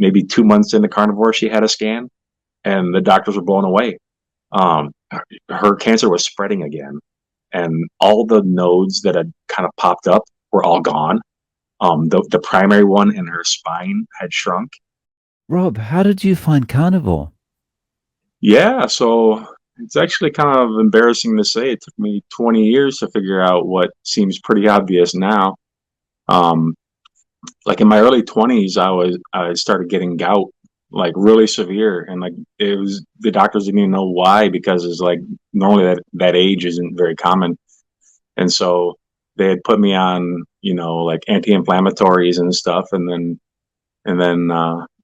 maybe 2 months into carnivore, she had a scan, and the doctors were blown away. Um, her cancer was spreading again, and all the nodes that had kind of popped up were all gone. The primary one in her spine had shrunk. Rob, how did you find carnivore? Yeah, so it's actually kind of embarrassing to say. It took me 20 years to figure out what seems pretty obvious now. Um, like in my early 20s, I started getting gout, like really severe, and like it was the doctors didn't even know why, because it's like normally that age isn't very common. And so they had put me on, like anti-inflammatories and stuff, and then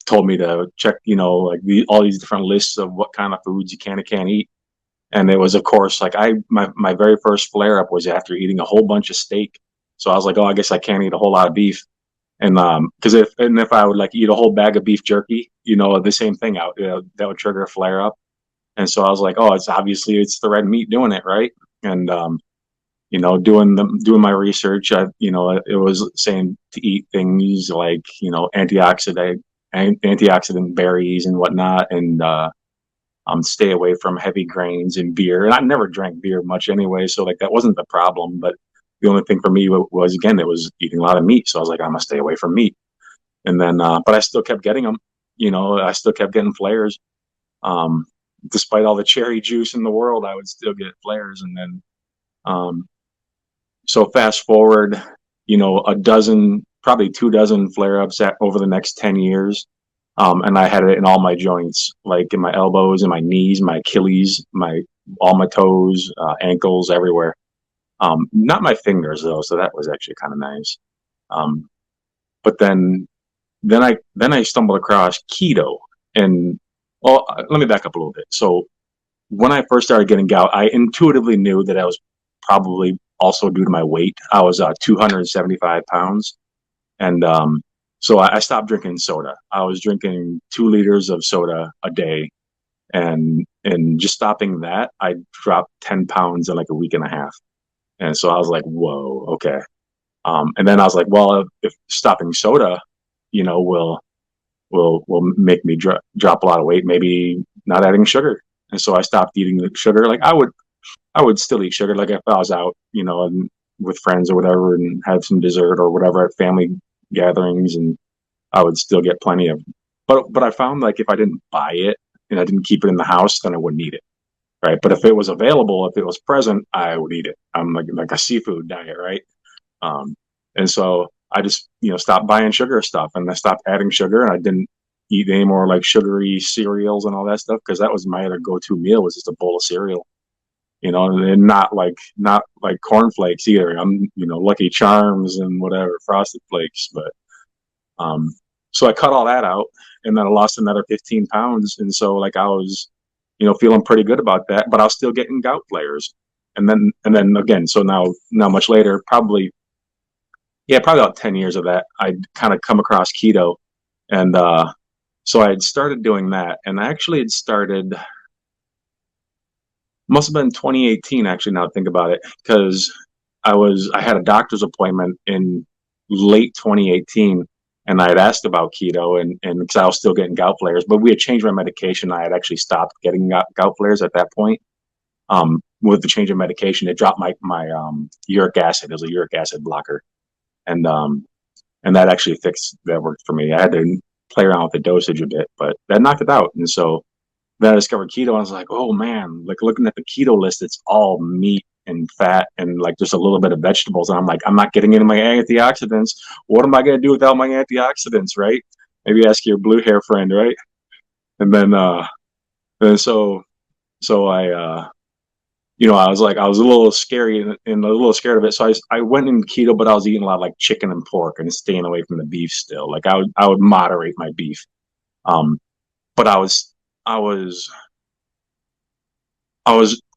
told me to check, like all these different lists of what kind of foods you can and can't eat. And it was, of course, like my very first flare up was after eating a whole bunch of steak. So I was like, oh, I guess I can't eat a whole lot of beef. And because if I would like eat a whole bag of beef jerky, the same thing out, that would trigger a flare up. And so I was like, oh, it's the red meat doing it, right? And doing my research, it was saying to eat things like antioxidant berries and whatnot, and stay away from heavy grains and beer. And I never drank beer much anyway, so like that wasn't the problem. But the only thing for me was, again, it was eating a lot of meat. So I was like, I'm gonna stay away from meat. And then, but I still kept getting them. I still kept getting flares. Um, Despite all the cherry juice in the world, I would still get flares. And then, um, so fast forward, a dozen, probably 2 dozen flare ups over the next 10 years. And I had it in all my joints, like in my elbows and my knees, my Achilles, all my toes, ankles, everywhere. Not my fingers though, so that was actually kind of nice. Um, but then I stumbled across keto, and well, let me back up a little bit. So when I first started getting gout, I intuitively knew that I was probably also due to my weight. I was 275 pounds, and so I stopped drinking soda. I was drinking 2 liters of soda a day, and just stopping that, I dropped 10 pounds in like a week and a half. And so I was like, whoa, okay. And then I was like, well, if stopping soda, will make me drop a lot of weight, maybe not adding sugar. And so I stopped eating the sugar. Like I would still eat sugar. Like if I was out, and with friends or whatever, and had some dessert or whatever at family gatherings, and I would still get plenty of. But I found like if I didn't buy it and I didn't keep it in the house, then I wouldn't eat it. Right. But if it was available, if it was present, I would eat it. I'm like a seafood diet, right? Um, and so I just stopped buying sugar stuff, and I stopped adding sugar, and I didn't eat any more like sugary cereals and all that stuff, because that was my other go-to meal, was just a bowl of cereal. And not like cornflakes either. I'm Lucky Charms and whatever Frosted Flakes, but um, so I cut all that out, and then I lost another 15 pounds, and so like I was feeling pretty good about that, but I was still getting gout flares. And then again, so now much later, probably, yeah, probably about 10 years of that, I'd kind of come across keto. And so I had started doing that. And I actually had started, must have been 2018, actually, now to think about it, because I had a doctor's appointment in late 2018, and I had asked about keto, and because I was still getting gout flares, but we had changed my medication. I had actually stopped getting gout flares at that point. With the change of medication, it dropped my uric acid. It was a uric acid blocker, and that actually fixed that, worked for me. I had to play around with the dosage a bit, but that knocked it out. And so then I discovered keto, and I was like, oh man, like looking at the keto list, it's all meat and fat and like just a little bit of vegetables. And I'm like, I'm not getting into my antioxidants. What am I going to do without my antioxidants, right? Maybe ask your blue hair friend, right? And then I I was a little scary and a little scared of it. So I went in keto, but I was eating a lot of like chicken and pork and staying away from the beef still. Like I would moderate my beef. Um, but I was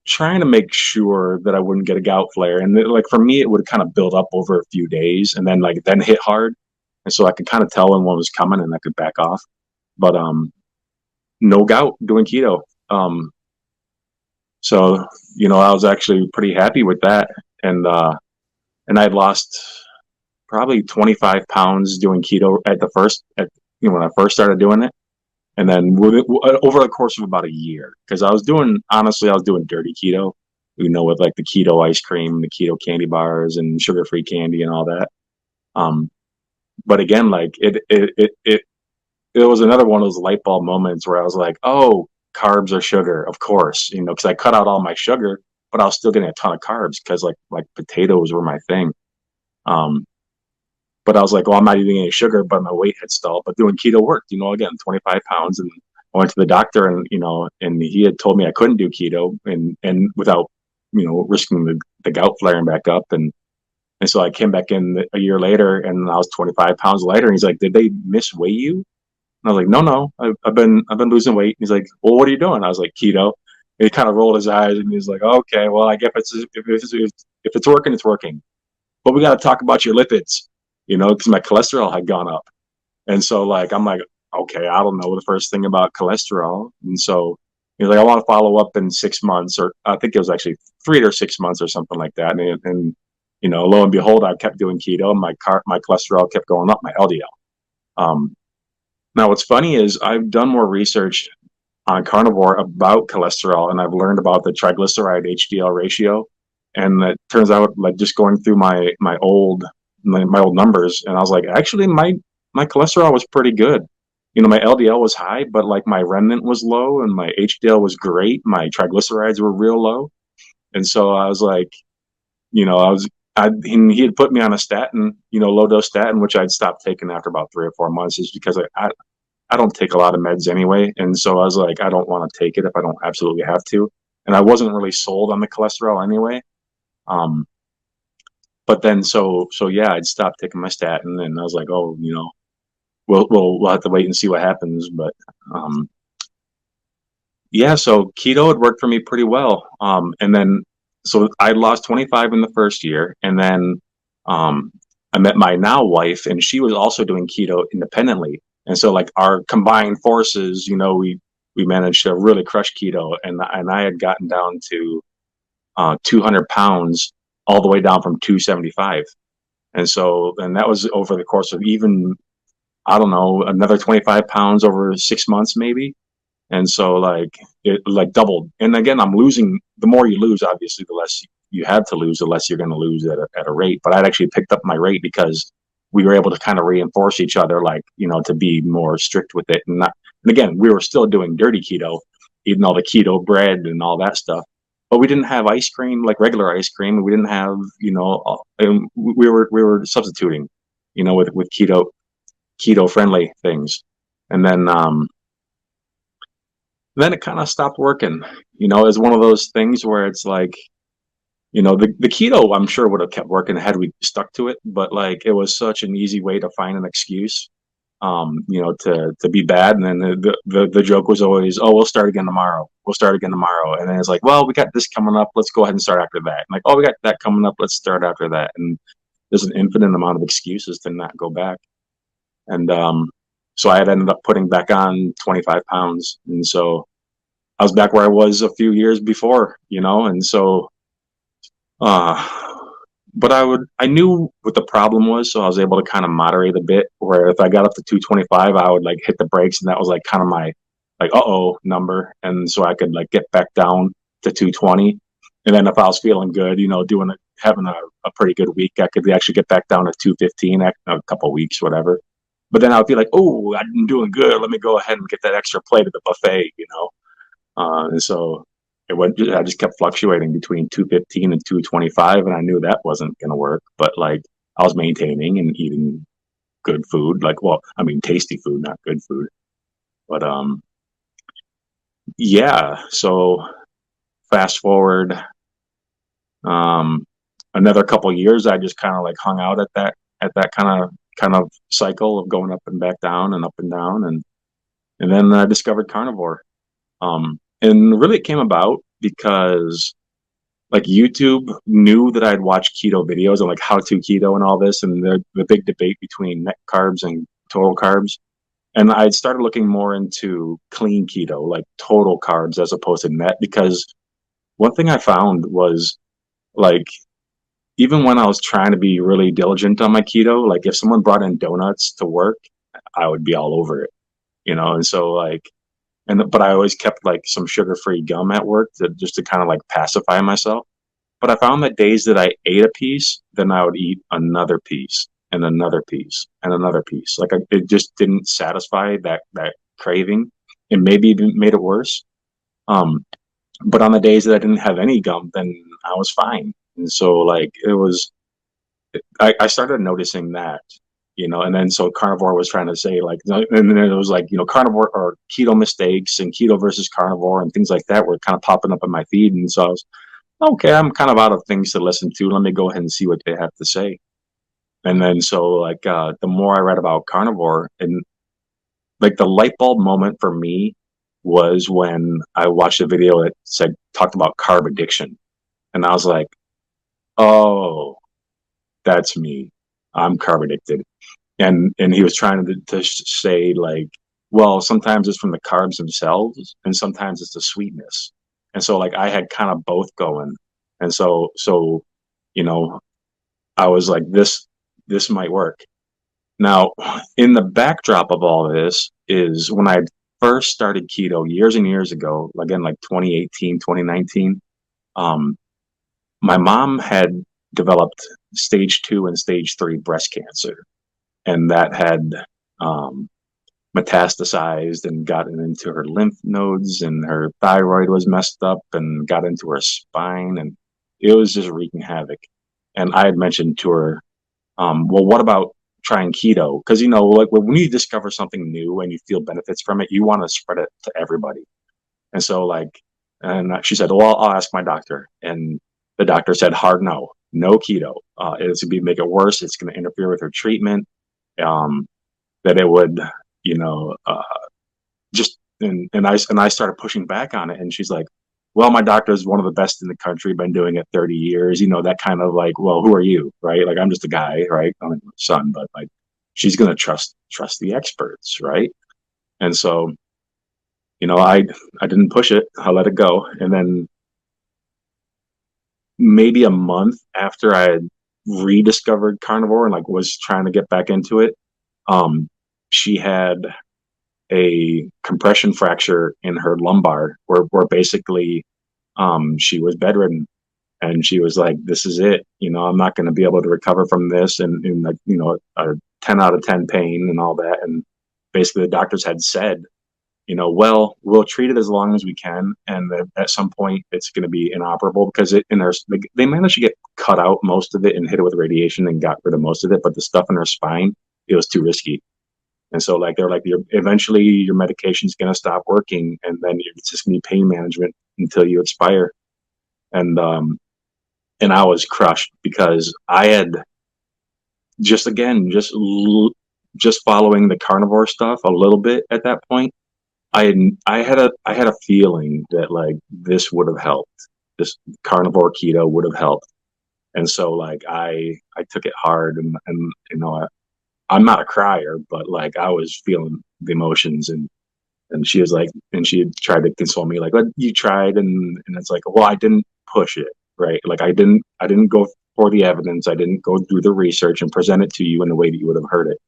trying to make sure that I wouldn't get a gout flare. And like for me, it would kind of build up over a few days and then hit hard. And so I could kind of tell when one was coming and I could back off. But no gout doing keto. So I was actually pretty happy with that. And I had lost probably 25 pounds doing keto when I first started doing it. And then over the course of about a year, because I was doing dirty keto, with like the keto ice cream, the keto candy bars, and sugar-free candy and all that. Um, but again, like it was another one of those light bulb moments where I was like, oh, carbs are sugar, of course, because I cut out all my sugar, but I was still getting a ton of carbs because like potatoes were my thing. Um, but I was like, well, I'm not eating any sugar, but my weight had stalled. But doing keto worked, again, 25 pounds. And I went to the doctor and he had told me I couldn't do keto and without, risking the gout flaring back up. And so I came back in a year later and I was 25 pounds lighter. And he's like, did they misweigh you? And I was like, no, I've been losing weight. And he's like, well, what are you doing? I was like, keto. And he kind of rolled his eyes and he's like, okay, well, I guess if it's working, it's working. But we got to talk about your lipids, because my cholesterol had gone up. And so, like, I'm like, okay, I don't know the first thing about cholesterol. And so he's like, I want to follow up in 6 months, or I think it was actually 3 or 6 months or something like that. And lo and behold, I kept doing keto. And my cholesterol kept going up, my LDL. Now, what's funny is I've done more research on carnivore about cholesterol, and I've learned about the triglyceride HDL ratio. And it turns out, like, just going through my old numbers, and I was like, actually, my cholesterol was pretty good. My LDL was high, but like my remnant was low, and my HDL was great. My triglycerides were real low, and so I was like, and he had put me on a statin, low dose statin, which I'd stopped taking after about 3 or 4 months, is because I don't take a lot of meds anyway. And so I was like, I don't want to take it if I don't absolutely have to. And I wasn't really sold on the cholesterol anyway. Um, but then, so yeah, I'd stopped taking my statin and I was like, oh, we'll have to wait and see what happens. But, yeah, so keto had worked for me pretty well. And then, so I lost 25 in the first year. And then, I met my now wife and she was also doing keto independently. And so like our combined forces, we managed to really crush keto, and I had gotten down to 200 pounds all the way down from 275. And that was over the course of even, I don't know, another 25 pounds over 6 months, maybe. And so like it like doubled. And again, I'm losing. The more you lose, obviously, the less you have to lose, the less you're going to lose at a rate. But I'd actually picked up my rate because we were able to kind of reinforce each other, like, to be more strict with it. And again, we were still doing dirty keto, eating all the keto bread and all that stuff. But we didn't have ice cream, like regular ice cream. We didn't have, and we were substituting, with keto friendly things. And then it kind of stopped working. As one of those things where it's like, the keto I'm sure would have kept working had we stuck to it, but like it was such an easy way to find an excuse, to be bad. And then the joke was always, oh, we'll start again tomorrow. We'll start again tomorrow. And then it's like, well, we got this coming up. Let's go ahead and start after that. And like, oh, we got that coming up. Let's start after that. And there's an infinite amount of excuses to not go back. And so I had ended up putting back on 25 pounds. And so I was back where I was a few years before, and so, uh, but I knew what the problem was, so I was able to kind of moderate a bit. Where if I got up to 225, I would like hit the brakes, and that was like kind of my like number, and so I could like get back down to 220, and then if I was feeling good, having a pretty good week, I could actually get back down to 215 a couple of weeks, whatever. But then I would be like, oh, I'm doing good. Let me go ahead and get that extra plate at the buffet. And so I just kept fluctuating between 215 and 225, and I knew that wasn't going to work. But like I was maintaining and eating good food, like, well, I mean, tasty food, not good food. But yeah. So fast forward, um, another couple of years, I just kind of like hung out at that kind of cycle of going up and back down and up and down, and then I discovered carnivore. And really it came about because like YouTube knew that I'd watched keto videos and like how to keto and all this, and the big debate between net carbs and total carbs. And I'd started looking more into clean keto, like total carbs as opposed to net, because one thing I found was like, even when I was trying to be really diligent on my keto, like if someone brought in donuts to work, I would be all over it, and so like, but I always kept like some sugar-free gum at work just to kind of like pacify myself. But I found that days that I ate a piece, then I would eat another piece and another piece and another piece. Like it just didn't satisfy that craving, and maybe even made it worse. Um, but on the days that I didn't have any gum, then I was fine. And so like it was, I started noticing that, and then so carnivore was trying to say like, and then it was like, carnivore or keto mistakes and keto versus carnivore and things like that were kind of popping up in my feed. And so I was, okay, I'm kind of out of things to listen to. Let me go ahead and see what they have to say. And then so like the more I read about carnivore, and like the light bulb moment for me was when I watched a video that said talked about carb addiction. And I was like, oh, that's me. I'm carb addicted. And he was trying to say like, well, sometimes it's from the carbs themselves and sometimes it's the sweetness. And so like I had kind of both going. And so you know, I was like, this might work. Now, in the backdrop of all of this is when I first started keto years and years ago, again, like 2018, 2019, um, my mom had developed stage 2 and stage 3 breast cancer. And that had um, metastasized and gotten into her lymph nodes, and her thyroid was messed up and got into her spine. And it was just wreaking havoc. And I had mentioned to her, well, what about trying keto? Because like when you discover something new and you feel benefits from it, you want to spread it to everybody. And so like, and she said, well, I'll ask my doctor. And the doctor said, hard no, no keto. It's going to make it worse. It's going to interfere with her treatment. Um, that it would, you know, just and I started pushing back on it, and she's like, well, my doctor is one of the best in the country, been doing it 30 years, that kind of like, well, who are you, right? Like I'm just a guy, right? I'm a son, but like she's gonna trust the experts, right? And so I didn't push it, I let it go. And then maybe a month after I had rediscovered carnivore and like was trying to get back into it, um she had a compression fracture in her lumbar where basically she was bedridden, and she was like, this is it, I'm not going to be able to recover from this, and like a 10 out of 10 pain and all that. And basically the doctors had said, well, we'll treat it as long as we can, and at some point it's going to be inoperable, because they managed to get cut out most of it and hit it with radiation and got rid of most of it, but the stuff in her spine, it was too risky. And so like they're like, eventually your medication's gonna stop working, and then it's just gonna be pain management until you expire. And I was crushed because I had just again just following the carnivore stuff a little bit at that point. I had a feeling that like this would have helped. This carnivore keto would have helped. And so like I took it hard, and I'm not a crier, but like I was feeling the emotions. And she was like, and she had tried to console me, like, "Well, you tried," and it's like, well, I didn't push it, right? Like I didn't go for the evidence, I didn't go do the research and present it to you in the way that you would have heard it.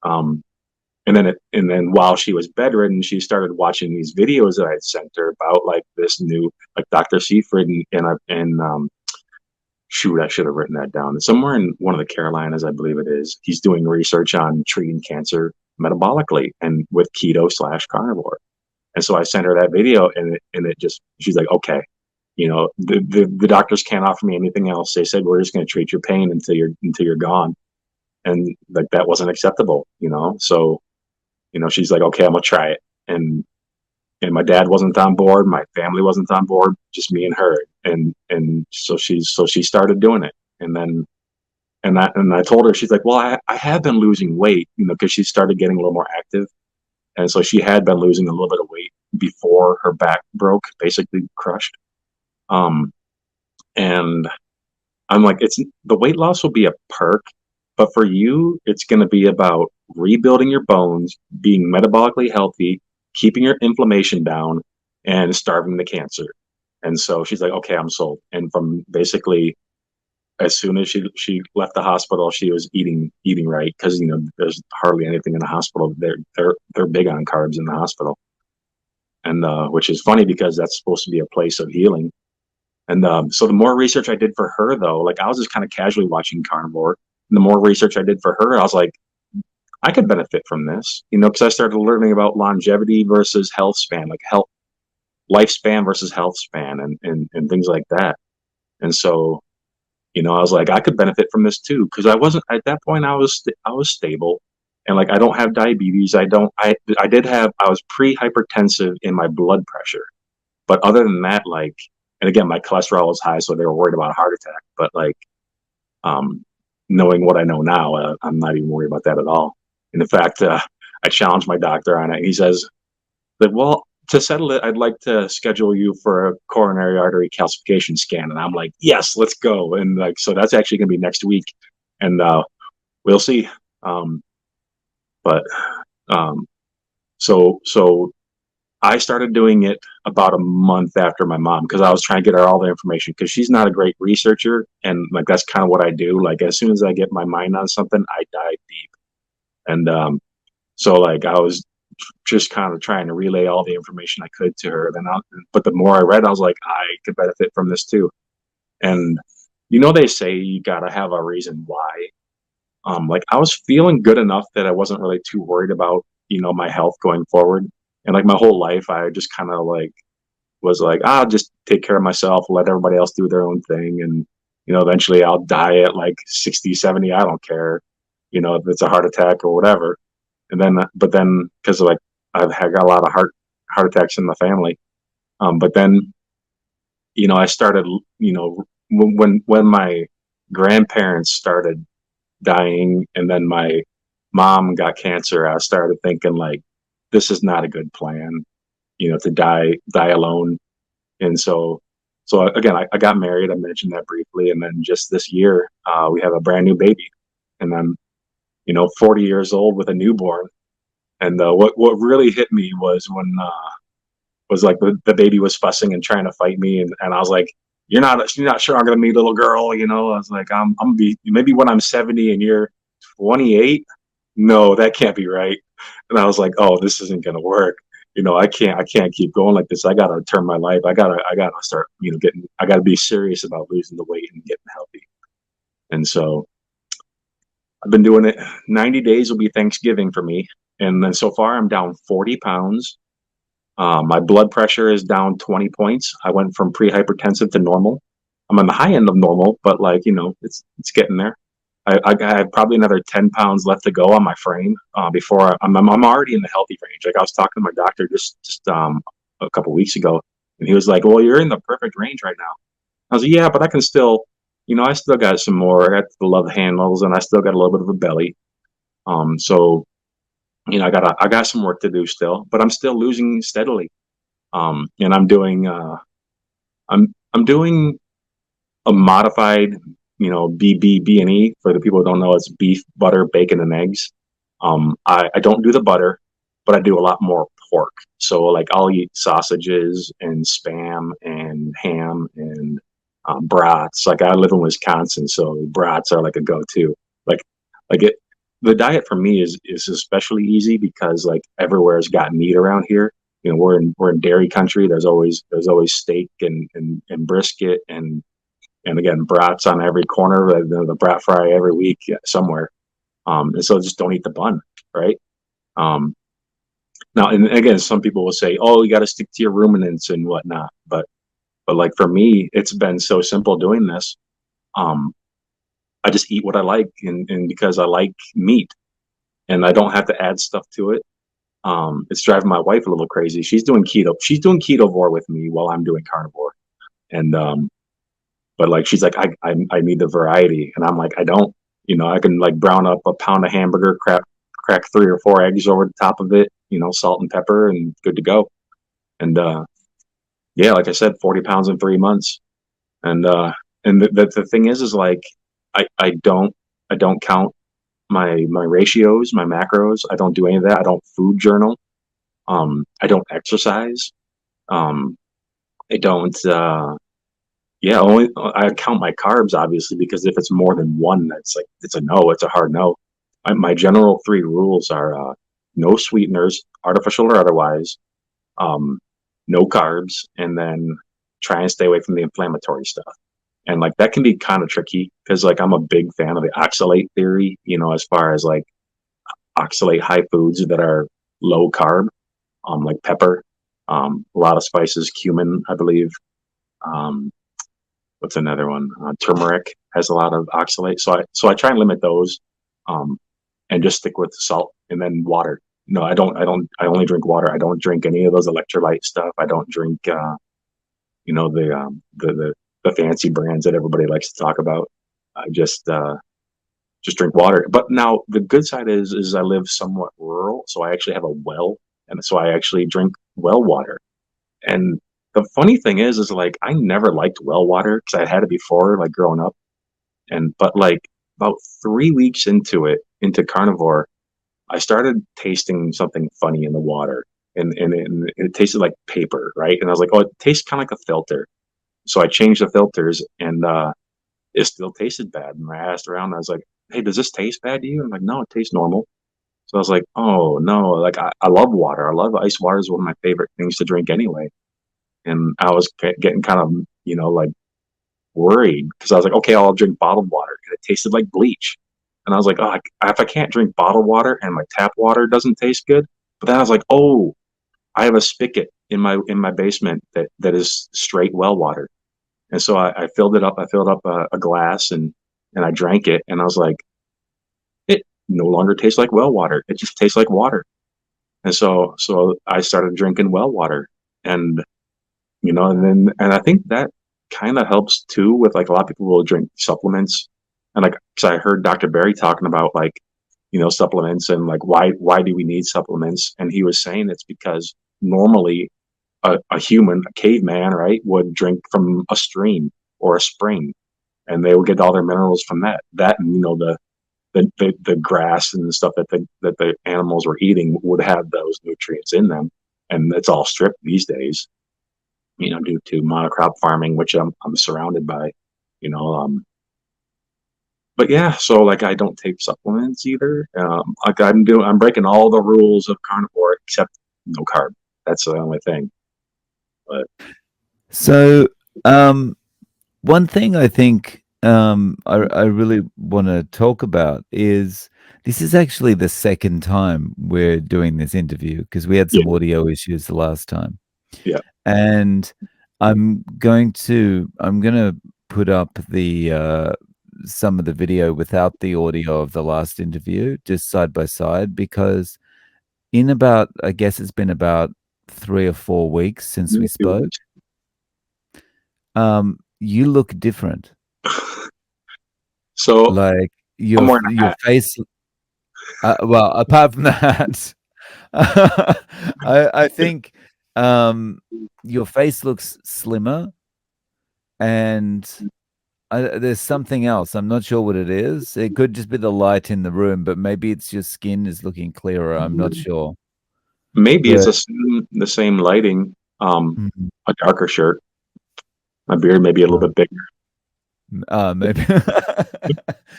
Um, and then while she was bedridden, she started watching these videos that I had sent her about like this new, like Dr. Seaford and shoot, I should have written that down. Somewhere in one of the Carolinas, I believe it is. He's doing research on treating cancer metabolically and with keto/carnivore. And so I sent her that video, and it just, she's like, okay, the doctors can't offer me anything else. They said we're just going to treat your pain until you're gone, and like that wasn't acceptable. So she's like, okay, I'm gonna try it. And my dad wasn't on board, my family wasn't on board, just me and her. And so she started doing it. And I told her, she's like, well, I have been losing weight, because she started getting a little more active. And so she had been losing a little bit of weight before her back broke, basically crushed. Um, and I'm like, it's the weight loss will be a perk, but for you, it's going to be about rebuilding your bones, being metabolically healthy, keeping your inflammation down, and starving the cancer. And so she's like, okay, I'm sold. And from basically as soon as she left the hospital, she was eating right because there's hardly anything in the hospital. They're big on carbs in the hospital, and which is funny because that's supposed to be a place of healing. And so the more research I did for her, though, like I was just kind of casually watching Carnivore. And the more research I did for her, I was like, I could benefit from this, because I started learning about longevity versus health span, like health lifespan versus health span, and things like that. And so, I was like, I could benefit from this too because I wasn't at that point. I was stable, and like I don't have diabetes. I did have I was pre-hypertensive in my blood pressure, but other than that, like, and again, my cholesterol was high, so they were worried about a heart attack. But like, um, knowing what I know now, I'm not even worried about that at all. And in fact, I challenged my doctor on it. He says that, well, to settle it, I'd like to schedule you for a coronary artery calcification scan. And I'm like, yes, let's go. And like, so that's actually going to be next week, and we'll see. Um, but um, so I started doing it about a month after my mom because I was trying to get her all the information because she's not a great researcher, and like that's kind of what I do. Like as soon as I get my mind on something, I dive deep, and so like I was just kind of trying to relay all the information I could to her. But the more I read, I was like, I could benefit from this too. And they say you gotta have a reason why. Like I was feeling good enough that I wasn't really too worried about my health going forward. And like my whole life, I just kind of like was like, I'll just take care of myself, let everybody else do their own thing, and eventually I'll die at like 60, 70. I don't care, if it's a heart attack or whatever. And then, but then, because like I've got a lot of heart attacks in the family. But then, I started, when my grandparents started dying, and then my mom got cancer, I started thinking like, this is not a good plan, to die alone. And so again, I got married. I mentioned that briefly, and then just this year, we have a brand new baby, and I'm 40 years old with a newborn. And what really hit me was when was like the baby was fussing and trying to fight me, and I was like, you're not sure I'm gonna meet a little girl, I was like, I'm gonna be maybe when I'm 70 and you're 28. No, that can't be right. And I was like, oh, this isn't gonna work. I can't keep going like this. I gotta turn my life. I gotta start, getting. I gotta be serious about losing the weight and getting healthy. And so I've been doing it. 90 days will be Thanksgiving for me, and then so far I'm down 40 pounds. My blood pressure is down 20 points. I went from pre-hypertensive to normal. I'm on the high end of normal, but like, it's getting there. I have probably another 10 pounds left to go on my frame before I'm already in the healthy range. Like I was talking to my doctor just a couple weeks ago, and he was like, well, you're in the perfect range right now. I was like, yeah, but I can still, I still got some more. I got the love handles, and I still got a little bit of a belly. So I got some work to do still, but I'm still losing steadily. And I'm doing a modified, B&E. For the people who don't know, it's beef, butter, bacon, and eggs. I don't do the butter, but I do a lot more pork. So like I'll eat sausages and spam and ham and brats. Like I live in Wisconsin, so brats are like a go-to. Like like it. The diet for me is especially easy because like everywhere's got meat around here. We're in dairy country. There's always steak and brisket and again brats on every corner. The brat fry every week somewhere. And so just don't eat the bun, right? Um, Now, and again, some people will say, "Oh, you got to stick to your ruminants and whatnot." But like for me, it's been so simple doing this. Um, I just eat what I like, and because I like meat, and I don't have to add stuff to it. It's driving my wife a little crazy. She's doing keto. She's doing ketovore with me while I'm doing carnivore, and but like she's like, I need the variety, and I'm like, I don't. I can like brown up a pound of hamburger, crack 3 or 4 eggs over the top of it, salt and pepper, and good to go. And yeah, like I said, 40 pounds in 3 months. And the thing is like I don't count my ratios, my macros. I don't do any of that. I don't food journal. I don't exercise. Um, I don't. Yeah, only I count my carbs obviously because if it's more than one, that's like it's a no. It's a hard no. My general three rules are no sweeteners, artificial or otherwise, um, no carbs, and then try and stay away from the inflammatory stuff. And like that can be kind of tricky because like I'm a big fan of the oxalate theory, as far as like oxalate high foods that are low carb, like pepper, a lot of spices, cumin, I believe. Um, what's another one? Turmeric has a lot of oxalate, so I try and limit those, um, and just stick with salt and then water. No, I don't. I don't. I only drink water. I don't drink any of those electrolyte stuff. I don't drink, the fancy brands that everybody likes to talk about. I just drink water. But now the good side is I live somewhat rural, so I actually have a well, and so I actually drink well water. And the funny thing is like I never liked well water because I had it before, like growing up. And but like about 3 weeks into carnivore, I started tasting something funny in the water, and it tasted like paper, right? And I was like, oh, it tastes kind of like a filter. So I changed the filters, and it still tasted bad. And I asked around, and I was like, hey, does this taste bad to you? I'm like, no, it tastes normal. So I was like, oh no, like I love water. I love ice water is one of my favorite things to drink anyway. And I was getting kind of, like worried because I was like, okay, I'll drink bottled water, and it tasted like bleach. And I was like, oh, if I can't drink bottled water and my tap water doesn't taste good, but then I was like, oh, I have a spigot in my basement that is straight well water, and so I filled it up. I filled up a glass and I drank it, and I was like, it no longer tastes like well water. It just tastes like water. And so I started drinking well water, and and I think that kind of helps too with like a lot of people will drink supplements, and like because I heard Dr. Barry talking about like supplements and like why do we need supplements, and he was saying it's because normally a human, a caveman, right, would drink from a stream or a spring, and they would get all their minerals from that and the grass and the stuff that the animals were eating would have those nutrients in them, and it's all stripped these days, due to monocrop farming, which I'm surrounded by, you know. But yeah, so like I don't take supplements either. Like I'm breaking all the rules of carnivore except no carb. That's the only thing. But So, one thing I think I really want to talk about is this is actually the second time we're doing this interview because we had yeah, some audio issues the last time. yeah, And I'm gonna put up the some of the video without the audio of the last interview, just side by side, because in about I guess it's been about 3 or 4 weeks since we spoke. You look different. so Like I'm wearing a your hat. face well, apart from that, I think your face looks slimmer and there's something else. I'm not sure what it is. It could just be the light in the room, but maybe it's your skin is looking clearer. I'm not sure. Maybe it's But the same lighting. Mhm. A darker shirt. My beard maybe a little uh, bit bigger. maybe.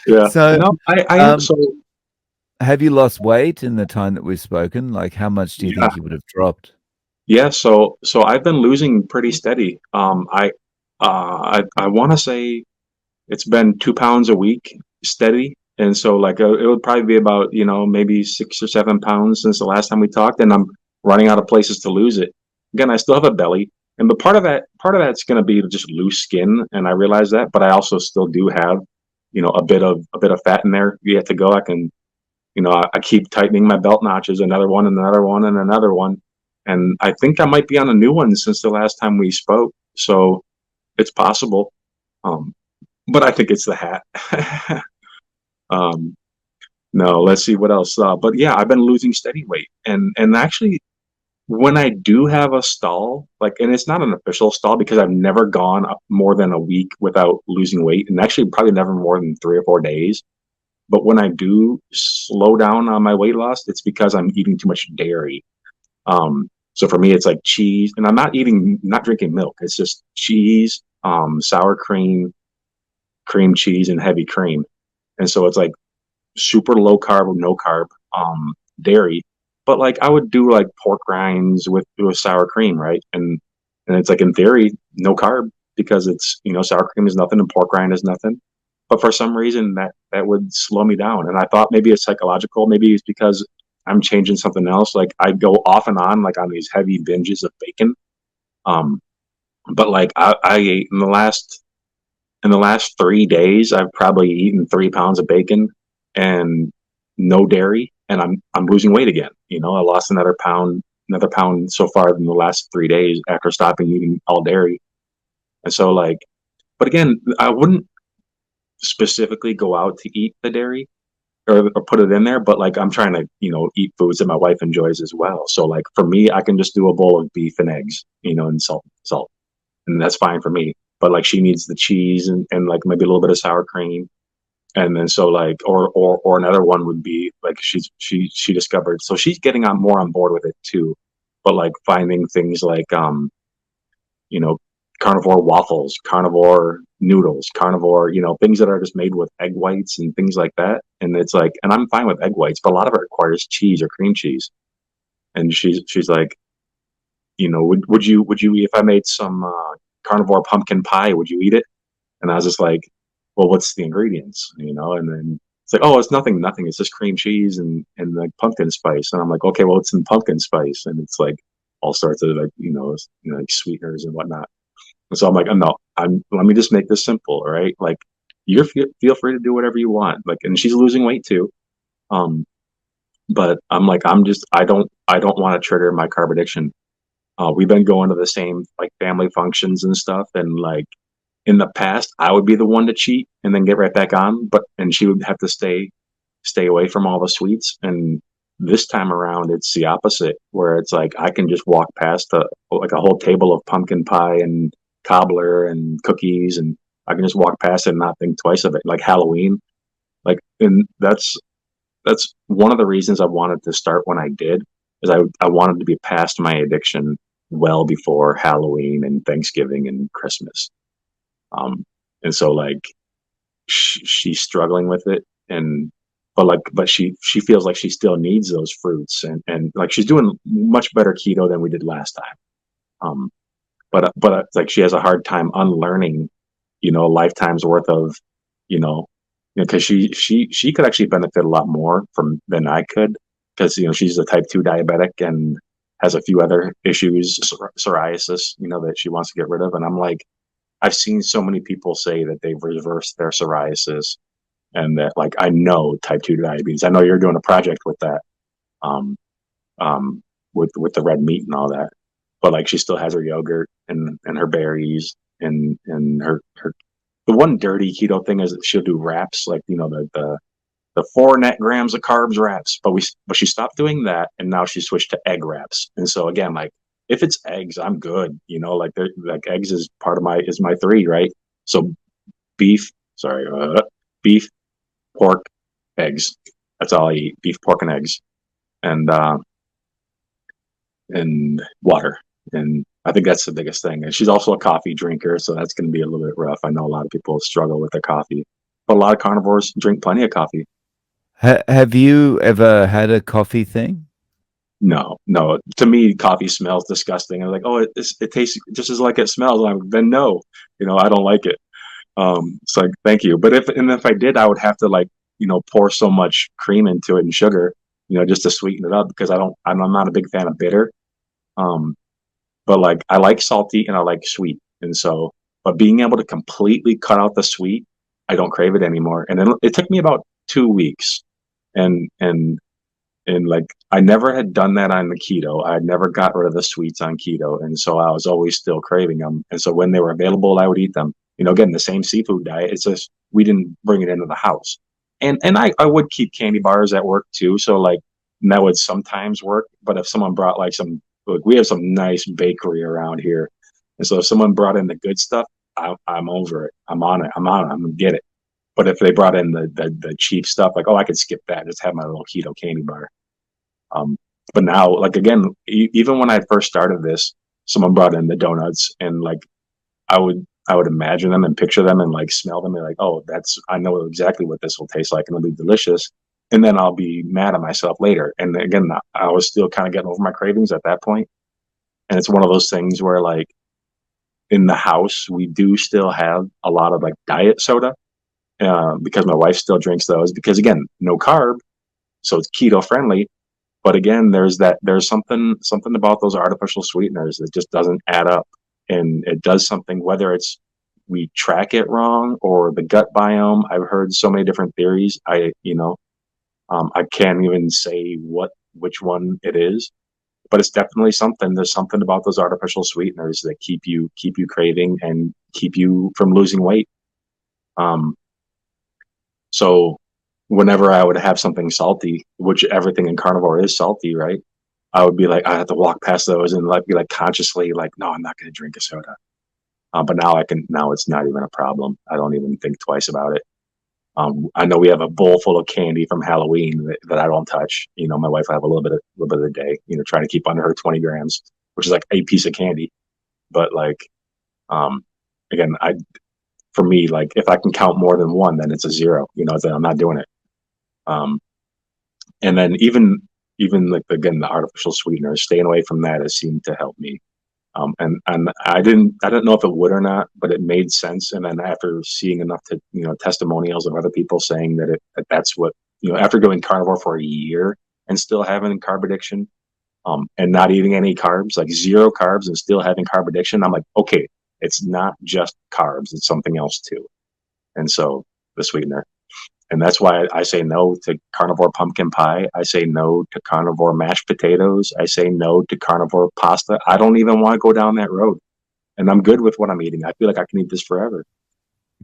Yeah. So, No, I am. um, So have you lost weight in the time that we've spoken? Like, how much do you yeah, think you would have dropped? yeah. So I've been losing pretty steady. I want to say it's been 2 pounds a week steady. And so like it would probably be about, maybe 6 or 7 pounds since the last time we talked, and I'm running out of places to lose it. Again, I still have a belly. And but part of that's gonna be just loose skin, and I realize that, but I also still do have, a bit of fat in there yet to go. I keep tightening my belt notches, another one and another one and another one. And I think I might be on a new one since the last time we spoke. So it's possible. Um, but I think it's the hat. um, no, let's see what else. But yeah, I've been losing steady weight, and actually, when I do have a stall, like, and it's not an official stall because I've never gone up more than a week without losing weight, and actually probably never more than 3 or 4 days. But when I do slow down on my weight loss, it's because I'm eating too much dairy. So for me, it's like cheese, and I'm not drinking milk. It's just cheese, sour cream, cream cheese, and heavy cream. And so it's like super low carb, no carb, dairy. But like I would do like pork rinds with sour cream, right? And it's like in theory, no carb because it's sour cream is nothing and pork rind is nothing. But for some reason that would slow me down. And I thought maybe it's psychological, maybe it's because I'm changing something else. Like I go off and on like on these heavy binges of bacon. Um, but like I ate in the last 3 days, I've probably eaten 3 pounds of bacon and no dairy, and I'm losing weight again. I lost another pound so far in the last 3 days after stopping eating all dairy. And so, like, but again, I wouldn't specifically go out to eat the dairy or put it in there, but like I'm trying to, eat foods that my wife enjoys as well. So, like, for me, I can just do a bowl of beef and eggs, and salt, and that's fine for me. But like, she needs the cheese and like maybe a little bit of sour cream. And then so like or another one would be like she discovered, so she's getting on more on board with it too, but like finding things like you know carnivore waffles, carnivore noodles, carnivore, things that are just made with egg whites and things like that. And it's like, and I'm fine with egg whites, but a lot of it requires cheese or cream cheese. And she's like, would you if I made some carnivore pumpkin pie, would you eat it? And I was just like, well, what's the ingredients? And then it's like, oh, it's nothing. It's just cream cheese and like pumpkin spice. And I'm like, okay, well, it's in pumpkin spice, and it's like all sorts of like like sweeteners and whatnot. And so I'm like, oh, no, let me just make this simple, all right? Like, feel free to do whatever you want. Like, and she's losing weight too. Um, but I'm like, I don't want to trigger my carb addiction. We've been going to the same like family functions and stuff, and like in the past, I would be the one to cheat and then get right back on, and she would have to stay away from all the sweets. And this time around, it's the opposite, where it's like I can just walk past like a whole table of pumpkin pie and cobbler and cookies, and I can just walk past it and not think twice of it. Like Halloween, like, and that's one of the reasons I wanted to start when I did, is I wanted to be past my addiction well before Halloween and Thanksgiving and Christmas. um and so like she's struggling with it, and but she feels like she still needs those fruits, and like she's doing much better keto than we did last time. But like she has a hard time unlearning a lifetime's worth of you know because she could actually benefit a lot more from than I could, because she's a type 2 diabetic and has a few other issues, psoriasis, that she wants to get rid of. And I'm like, I've seen so many people say that they've reversed their psoriasis, and that like I know type 2 diabetes. I know you're doing a project with that, um, with the red meat and all that. But like she still has her yogurt and her berries and her the one dirty keto thing is that she'll do wraps, like the 4 net grams of carbs wraps. But she stopped doing that, and now she switched to egg wraps. And so again, like if it's eggs, I'm good. Like like eggs is part of my three, right? So beef, sorry, beef, pork, eggs. That's all I eat: beef, pork, and eggs, and water. And I think that's the biggest thing. And she's also a coffee drinker, so that's going to be a little bit rough. I know a lot of people struggle with their coffee, but a lot of carnivores drink plenty of coffee. Have you ever had a coffee thing? No, no. To me, coffee smells disgusting. I'm like, oh, it tastes just as like it smells. Then no, I don't like it. It's like, thank you. But if I did, I would have to like, pour so much cream into it and sugar, just to sweeten it up, because I'm not a big fan of bitter. Um, but like I like salty and I like sweet. And so, but being able to completely cut out the sweet, I don't crave it anymore. And then it took me about 2 weeks, and like I never had done that on the keto. I had never got rid of the sweets on keto, and so I was always still craving them. And so when they were available, I would eat them. Again, the same seafood diet. It's just we didn't bring it into the house, and I would keep candy bars at work too. So like that would sometimes work. But if someone brought like look, we have some nice bakery around here, and so if someone brought in the good stuff, I'm over it. I'm on it. I'm on it. I'm gonna get it. But if they brought in the cheap stuff, like, oh, I could skip that, just have my little keto candy bar. Um, but now, like again, even when I first started this, someone brought in the donuts, and like I would I would imagine them and picture them and like smell them and like, oh, that's I know exactly what this will taste like and it'll be delicious. And then I'll be mad at myself later. And again, I was still kind of getting over my cravings at that point. And it's one of those things where like in the house we do still have a lot of like diet soda because my wife still drinks those because again, no carb, so it's keto friendly. But again, there's something about those artificial sweeteners that just doesn't add up, and it does something whether it's we track it wrong or the gut biome. I've heard so many different theories. I can't even say which one it is, but it's definitely something. There's something about those artificial sweeteners that keep you craving and keep you from losing weight. Um, so whenever I would have something salty, which everything in carnivore is salty, right? I would be like, I have to walk past those and like be like consciously like, no, I'm not going to drink a soda. But now I can. Now it's not even a problem. I don't even think twice about it. I know we have a bowl full of candy from Halloween that I don't touch. My wife will have a little bit of the day. Trying to keep under her 20 grams, which is like a piece of candy. But like, um, again, for me, like if I can count more than one, then it's a zero. Then I'm not doing it. Um, and then even like again the artificial sweeteners, staying away from that has seemed to help me. And I didn't know if it would or not, but it made sense. And then after seeing enough testimonials of other people saying that's what after going carnivore for a year and still having carb addiction, and not eating any carbs, like zero carbs and still having carb addiction, I'm like, okay, it's not just carbs, it's something else too. And so the sweetener. And that's why I say no to carnivore pumpkin pie. I say no to carnivore mashed potatoes. I say no to carnivore pasta. I don't even want to go down that road. And I'm good with what I'm eating. I feel like I can eat this forever.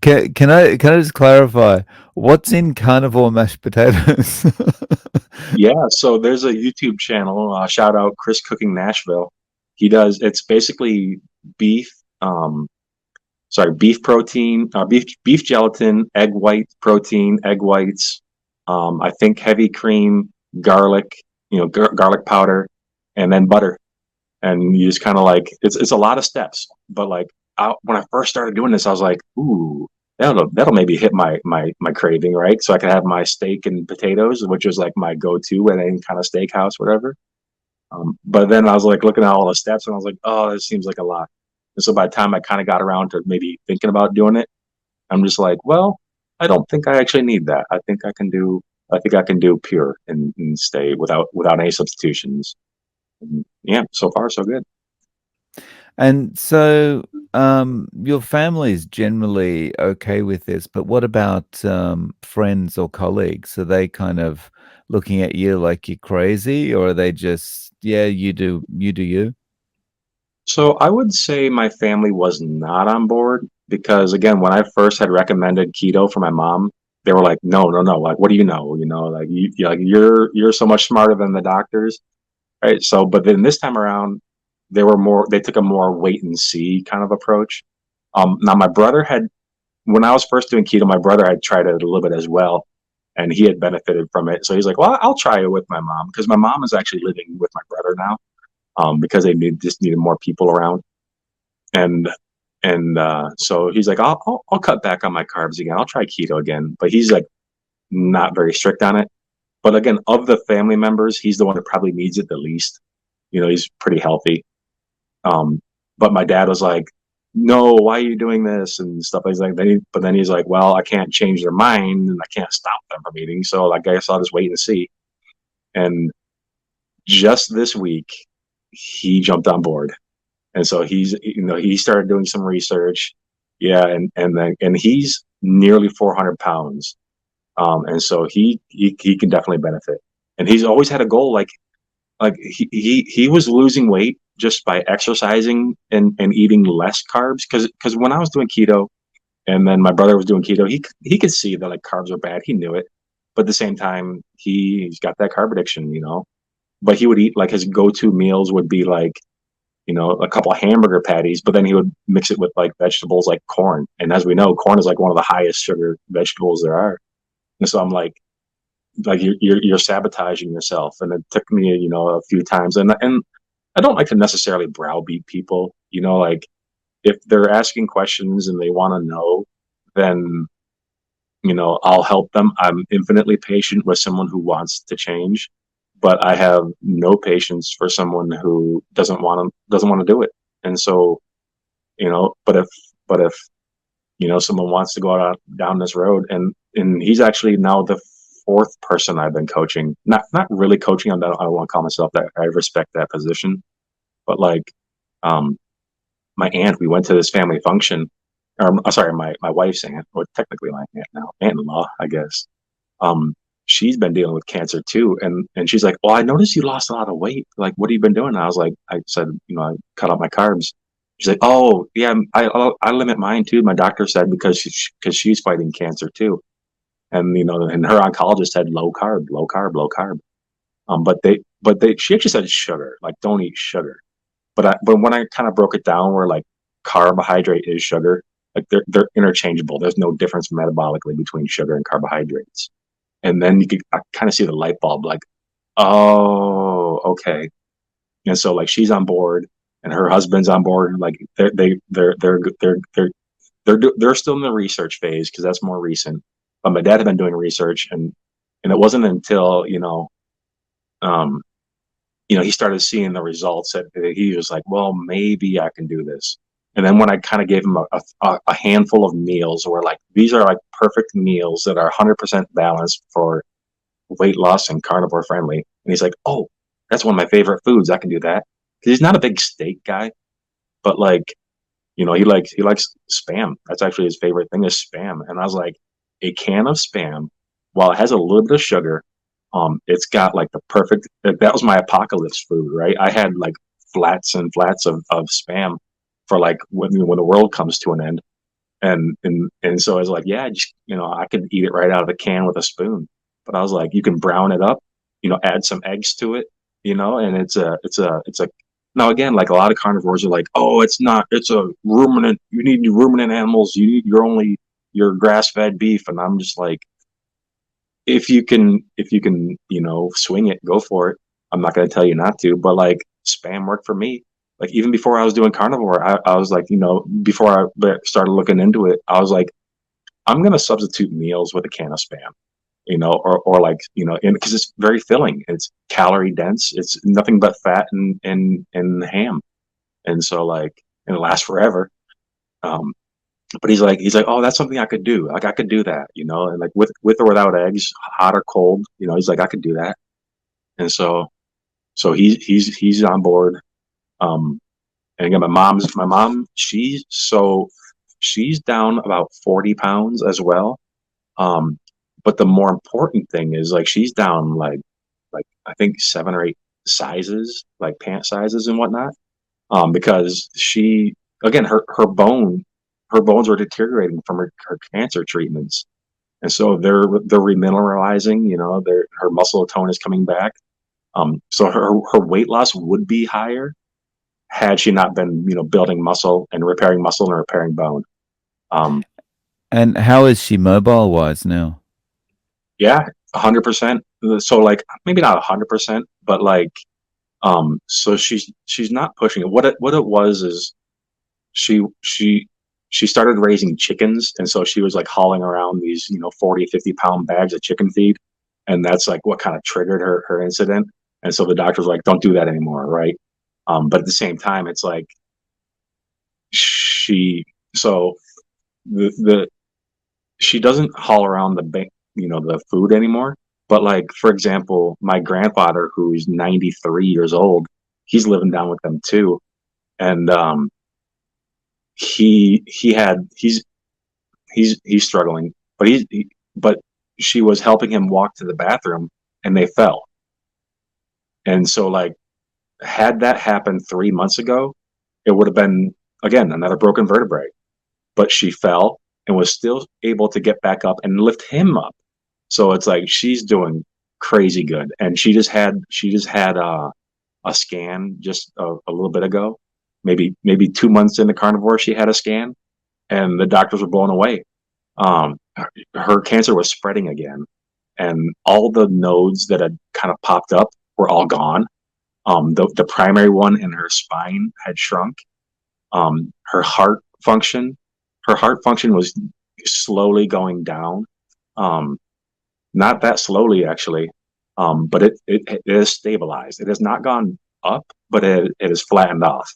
Can I just clarify what's in carnivore mashed potatoes? Yeah. So there's a YouTube channel. Shout out Chris Cooking Nashville. He does. It's basically beef. Beef protein, beef gelatin, egg white protein, egg whites. I think heavy cream, garlic, garlic powder, and then butter. And you just kind of like it's a lot of steps. But like when I first started doing this, I was like, ooh, that'll maybe hit my craving, right? So I could have my steak and potatoes, which is like my go-to at any kind of steakhouse, whatever. But then I was like looking at all the steps, and I was like, oh, this seems like a lot. And so by the time I kind of got around to maybe thinking about doing it, I'm just like, well, I don't think I actually need that. I think I can do pure and stay without any substitutions. And yeah, so far so good. And so, your family is generally okay with this, but what about friends or colleagues? Are they kind of looking at you like you're crazy, or are they just, yeah, you do you? So I would say my family was not on board because again, when I first had recommended keto for my mom, they were like, no, no, no, like what do you know? Like you're so much smarter than the doctors. Right. So, but then this time around, they took a more wait and see kind of approach. Now my brother when I was first doing keto, my brother had tried it a little bit as well, and he had benefited from it. So he's like, well, I'll try it with my mom because my mom is actually living with my brother now, because just needed more people around. And, so he's like, I'll cut back on my carbs again. I'll try keto again, but he's like not very strict on it. But again, of the family members, he's the one that probably needs it the least. He's pretty healthy. But my dad was like, "No, why are you doing this?" and stuff like that. But then he's like, "Well, I can't change their mind, and I can't stop them from eating. So I guess I'll just wait and see." And just this week, he jumped on board, and so he started doing some research. Yeah, and he's nearly 400 pounds, and so he can definitely benefit. And he's always had a goal like he was losing weight just by exercising and eating less carbs because when I was doing keto and then my brother was doing keto, he could see that like carbs are bad. He knew it, but at the same time he's got that carb addiction. But he would eat like his go-to meals would be like a couple of hamburger patties, but then he would mix it with like vegetables like corn, and as we know, corn is like one of the highest sugar vegetables there are. And so I'm like you're sabotaging yourself. And it took me a few times, and I don't like to necessarily browbeat people, like if they're asking questions and they want to know, then I'll help them. I'm infinitely patient with someone who wants to change, but I have no patience for someone who doesn't want to do it. And so, but if someone wants to go out down this road, and he's actually now the fourth person I've been coaching. Not really coaching. I don't want to call myself that. I respect that position, but like, um, my aunt, we went to this family function, or sorry, my wife's aunt, or technically my aunt now, aunt-in-law, I guess. Um, she's been dealing with cancer too, and she's like, "Well, I noticed you lost a lot of weight. Like, what have you been doing?" And I said, I cut out my carbs. She's like, "Oh, yeah, I limit mine too." My doctor said because she's fighting cancer too, and her oncologist said low carb, low carb, low carb. But she actually said sugar, like don't eat sugar. But when I kind of broke it down, where like carbohydrate is sugar, like they're interchangeable. There's no difference metabolically between sugar and carbohydrates. And then I kind of see the light bulb, like, oh, okay. And so like she's on board, and her husband's on board. Like they're still in the research phase because that's more recent. But my dad had been doing research, and it wasn't until um, he started seeing the results that he was like, well, maybe I can do this. And then when I kind of gave him a handful of meals, where like these are like perfect meals that are 100% balanced for weight loss and carnivore friendly, and he's like, oh, that's one of my favorite foods. I can do that. Because he's not a big steak guy, but like he likes spam. That's actually his favorite thing is spam. And I was like, a can of spam, while it has a little bit of sugar, it's got like the perfect. That was my apocalypse food, right? I had like flats and flats of spam for like when the world comes to an end. And so I was like, yeah, just I could eat it right out of the can with a spoon. But I was like, you can brown it up, add some eggs to it, and it's a now again, like a lot of carnivores are like, oh, it's a ruminant. You need ruminant animals. Your grass fed beef, and I'm just like, if you can, swing it, go for it. I'm not going to tell you not to, but like spam worked for me. Like even before I was doing carnivore, I was like, before I started looking into it, I was like, I'm going to substitute meals with a can of spam, or like, because it's very filling. It's calorie dense. It's nothing but fat and ham. And so like, and it lasts forever. Um, but he's like, oh, that's something I could do. Like I could do that, and like with or without eggs, hot or cold, he's like, I could do that. And so he's on board. Um, and again, my mom, she's down about 40 pounds as well. Um, but the more important thing is like she's down like I think 7 or 8 sizes, like pant sizes and whatnot. Because she again her bones were deteriorating from her cancer treatments, and so they're remineralizing. Her muscle tone is coming back. So her weight loss would be higher had she not been building muscle and repairing bone. Um, And how is she mobile wise now? yeah, 100%. So like maybe not 100%, but like so she's not pushing it. What it was is she she started raising chickens, and so she was like hauling around these 40-50 pound bags of chicken feed, and that's like what kind of triggered her incident. And so the doctor's like, don't do that anymore, right? But at the same time, it's like she so the she doesn't haul around the food anymore. But like for example, my grandfather, who's 93 years old, he's living down with them too, and he had he's struggling, but but she was helping him walk to the bathroom, and they fell. And so like had that happened 3 months ago, it would have been again another broken vertebrae. But she fell and was still able to get back up and lift him up. So it's like she's doing crazy good, and she just had a scan just a little bit ago, maybe 2 months into carnivore. She had a scan, and the doctors were blown away. Her cancer was spreading again, and all the nodes that had kind of popped up were all gone. The primary one in her spine had shrunk, Her heart function was slowly going down. Um, Not that slowly actually, but it is stabilized. It has not gone up, but it is flattened off,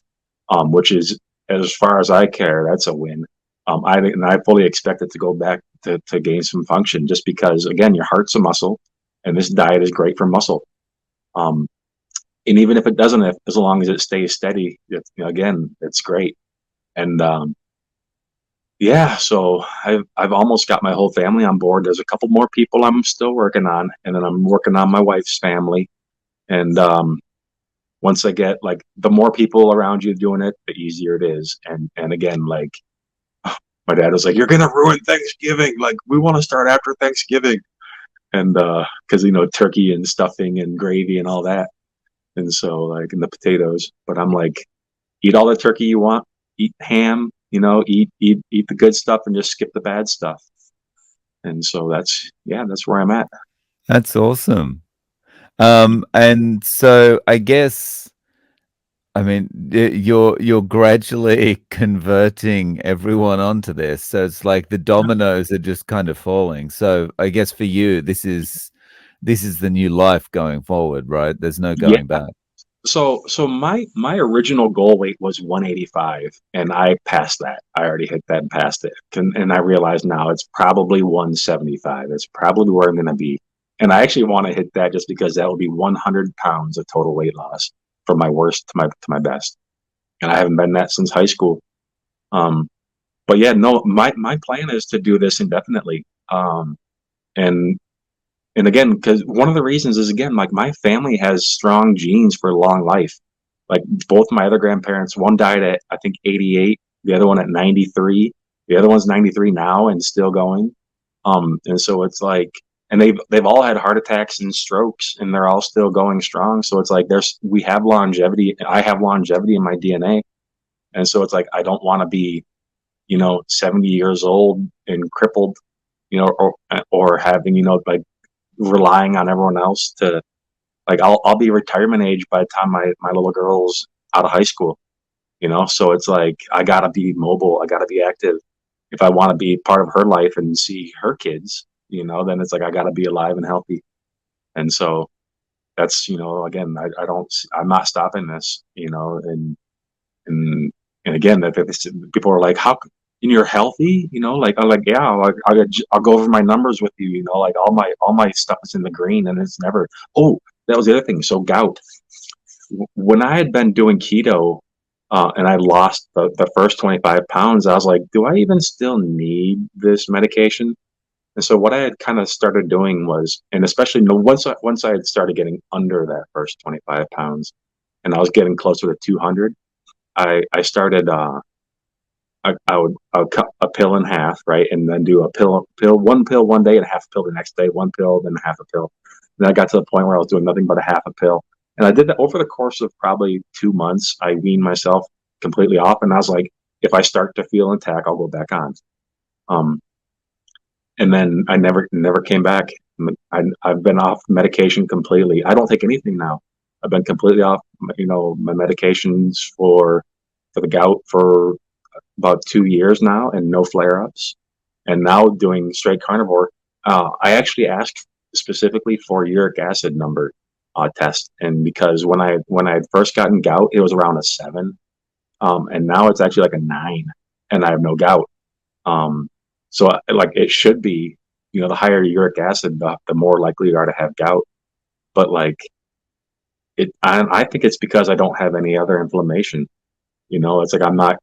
which is, as far as I care, that's a win. I fully expect it to go back to gain some function, just because again your heart's a muscle, and this diet is great for muscle. Um, and even if it doesn't, as long as it stays steady, again, it's great. And yeah, so I've almost got my whole family on board. There's a couple more people I'm still working on, and then I'm working on my wife's family. And once I get like the more people around you doing it, the easier it is. And again, like my dad was like, "You're gonna ruin Thanksgiving. Like we want to start after Thanksgiving." And because turkey and stuffing and gravy and all that, and so like and the potatoes. But I'm like, eat all the turkey you want, eat ham, eat the good stuff, and just skip the bad stuff. And so that's where I'm at. That's awesome. And so I guess, I mean, you're gradually converting everyone onto this. So it's like the dominoes are just kind of falling. So I guess for you, this is the new life going forward, right? There's no Yeah. going back. So my original goal weight was 185, and I passed that. I already hit that and passed it. And I realize now it's probably 175. It's probably where I'm going to be. And I actually want to hit that just because that will be 100 pounds of total weight loss from my worst to my best. And I haven't been that since high school. Um, but yeah, no, my plan is to do this indefinitely. And and again, because one of the reasons is again, like my family has strong genes for long life. Like both my other grandparents, one died at I think 88, the other one at 93. The other one's 93 now and still going. And so it's like, and they've all had heart attacks and strokes, and they're all still going strong. So it's like we have longevity. I have longevity in my DNA, and so it's like I don't want to be 70 years old and crippled, or having like relying on everyone else to like I'll be retirement age by the time my little girl's out of high school, so it's like I gotta be mobile, I gotta be active if I want to be part of her life and see her kids, then it's like I gotta be alive and healthy. And so that's again, I'm not stopping this, and and again that people are like, how, and you're healthy, like I'm like, yeah, like I'll go over my numbers with you, like all my stuff is in the green, and it's never. Oh, that was the other thing. So gout, when I had been doing keto, and I lost the first 25 pounds, I was like, do I even still need this medication? And so what I had kind of started doing was, and especially once I had started getting under that first 25 pounds, and I was getting closer to 200, I started I would cut a pill in half, right, and then do a one pill one day and a half a pill the next day, one pill then half a pill. And then I got to the point where I was doing nothing but a half a pill, and I did that over the course of probably 2 months. I weaned myself completely off, and I was like, if I start to feel intact, I'll go back on. Um, and then I never came back. I've been off medication completely. I don't take anything now. I've been completely off, my medications for the gout for about 2 years now, and no flare ups. And now doing straight carnivore. I actually asked specifically for uric acid number test, and because when I had first gotten gout, it was around a 7, and now it's actually like a 9, and I have no gout. Um, so like it should be, the higher uric acid, the more likely you are to have gout. But like I think it's because I don't have any other inflammation. It's like I'm not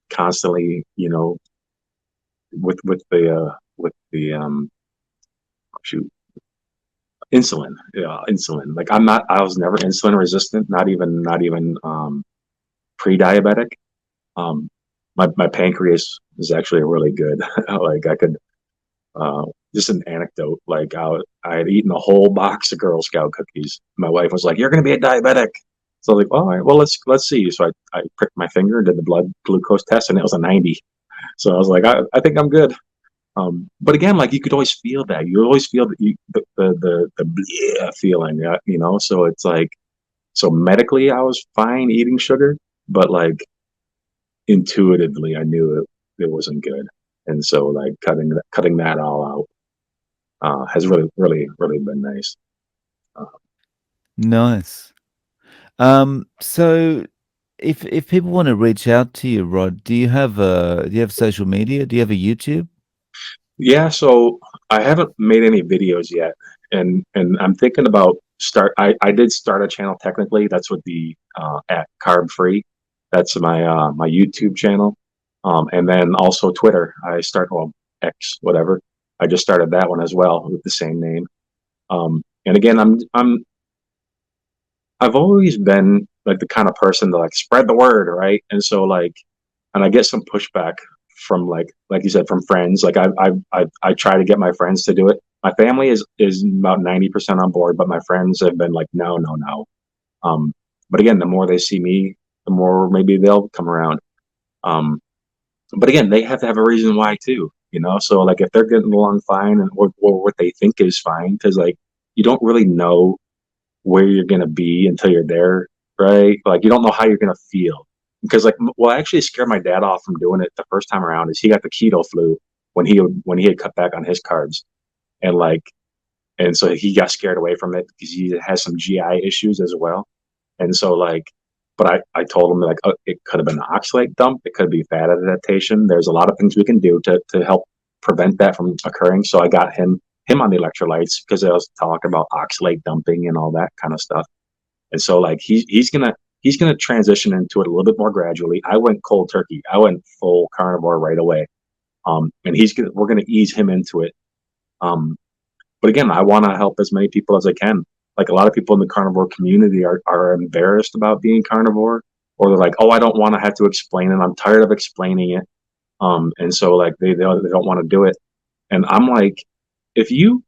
constantly, with the shoot insulin, insulin. Like I was never insulin resistant, not even pre-diabetic. Um, my pancreas is actually really good. Like I could, uh, just an anecdote. Like I had eaten a whole box of Girl Scout cookies. My wife was like, "You're going to be a diabetic." So I was like, all right, well let's see. So I pricked my finger, did the blood glucose test, and it was a 90. So I was like, I think I'm good. But again, like you could always feel that. You always feel the bleh feeling, So it's like, so medically, I was fine eating sugar, but like intuitively I knew it wasn't good, and so like cutting that all out has really been nice. Uh, Nice. So if people want to reach out to you, Rod, do you have social media? Do you have a YouTube? yeah, so I haven't made any videos yet, and I'm thinking about start. I did start a channel technically. That's what the at Carb Free. That's my YouTube channel, and then also Twitter. I start well X whatever. I just started that one as well with the same name. And again, I've always been like the kind of person to like spread the word, right? And so like, and I get some pushback from like you said, from friends. Like I try to get my friends to do it. My family is about 90% on board, but my friends have been like, no, no, no. Um, but again, the more they see me, the more maybe they'll come around. Um, but again, they have to have a reason why too, you know. So like, if they're getting along fine and or what they think is fine, because like you don't really know where you're going to be until you're there, right? Like you don't know how you're going to feel because like what actually scared my dad off from doing it the first time around is he got the keto flu when he had cut back on his carbs and like and so he got scared away from it because he has some GI issues as well. And so like but I told him like it could have been an oxalate dump, it could be fat adaptation. There's a lot of things we can do to help prevent that from occurring. So I got him on the electrolytes because I was talking about oxalate dumping and all that kind of stuff. And so like he's gonna transition into it a little bit more gradually. I went cold turkey. I went full carnivore right away. And we're gonna ease him into it. Um, but again, I want to help as many people as I can. Like a lot of people in the carnivore community are embarrassed about being carnivore, or they're like, oh, I don't want to have to explain it. I'm tired of explaining it. And so like they don't want to do it. And I'm like, if you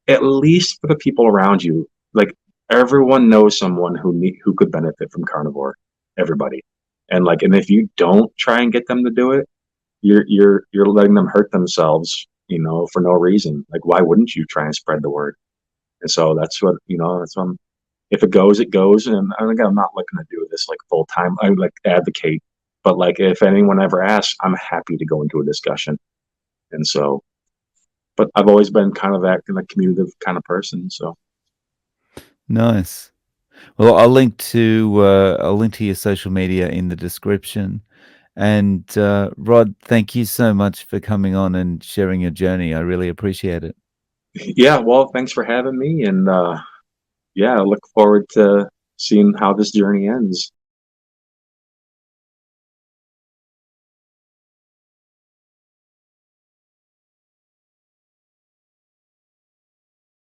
at least for the people around you, like everyone knows someone who could benefit from carnivore. Everybody, and like, and if you don't try and get them to do it, you're letting them hurt themselves, you know, for no reason. Like, why wouldn't you try and spread the word? And so that's what you know. That's what if it goes, it goes. And again, I'm not looking to do this like full time. I like advocate, but like if anyone ever asks, I'm happy to go into a discussion. And so but I've always been kind of that kind of communicative kind of person. So Nice. Well, I'll link to your social media in the description. And Rod, thank you so much for coming on and sharing your journey. I really appreciate it. yeah, well, thanks for having me, and yeah, I look forward to seeing how this journey ends.